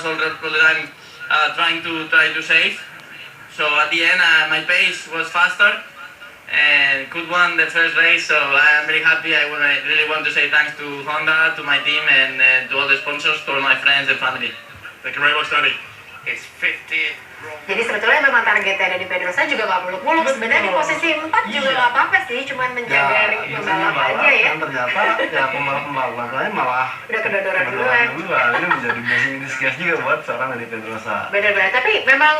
all the time trying to save. So at the end, my pace was faster and could won the first race. So I'm very happy. Really want to say thanks to Honda, to my team, and to all the sponsors, to all my friends and family. Thank you very much, Danny. It's 50. Jadi sebetulnya memang targetnya dari Pedrosa juga nggak muluk-muluk. Sebenarnya di posisi 4 juga nggak apa-apa sih, cuman menjaga ring pembalap aja ya. Dan ternyata ya pembalap lain malah udah kedodoran duluan. Ini menjadi blessing in disguise juga buat seorang dari Pedrosa. Benar-benar. Tapi memang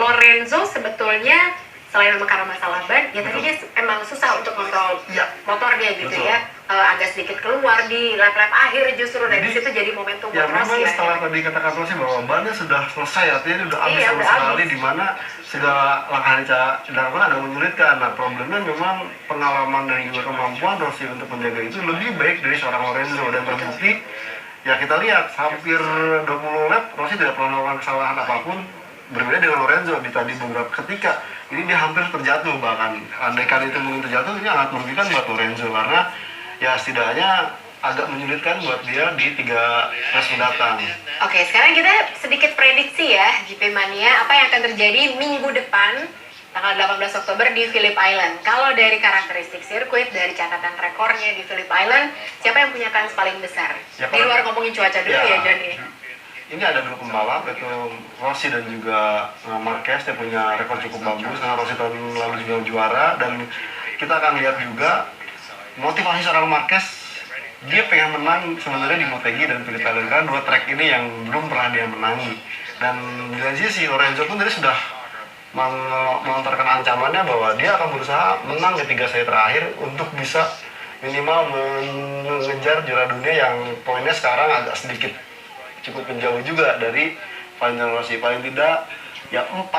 Lorenzo sebetulnya selain memang karena masalah ban, ya tadi dia emang susah untuk kontrol motornya gitu. Betul. Ya. Agak sedikit keluar di lap-lap akhir justru dari situ jadi momentum buat Rossi ya. Setelah tadi katakan Rossi bahwa bannya sudah selesai, artinya udah habis sama sekali, di mana segala langkah dilakukan ada menyulitkan. Nah problemnya memang pengalaman dan juga kemampuan Rossi untuk menjaga itu lebih baik dari seorang Lorenzo, dan terbukti ya kita lihat hampir 20 lap Rossi tidak pernah melakukan kesalahan apapun. Berbeda dengan Lorenzo di tadi beberapa ketika ini dia hampir terjatuh, bahkan andaikan itu mungkin terjatuh ini sangat merugikan buat Lorenzo karena ya setidaknya agak menyulitkan buat dia di 3 race mendatang. Oke, sekarang kita sedikit prediksi ya GP Mania apa yang akan terjadi minggu depan tanggal 18 Oktober di Phillip Island. Kalau dari karakteristik sirkuit, dari catatan rekornya di Phillip Island, siapa yang punya kans paling besar? Ya, di luar ngomongin cuaca dulu ya John. Ini ada 2 pembalap, yaitu Rossi dan juga Marquez. Dia punya rekor cukup bagus karena Rossi tahun lalu juga juara, dan kita akan lihat juga motivasi seorang Marquez. Dia pengen menang sebenarnya di Motegi dan Phillip Island, kan 2 track ini yang belum pernah dia menangi. Dan di sisi Lorenzo pun tadi sudah melontarkan ancamannya bahwa dia akan berusaha menang di 3 set terakhir untuk bisa minimal mengejar juara dunia yang poinnya sekarang agak sedikit cukup menjauh juga dari Valentino Rossi. Paling tidak ya 4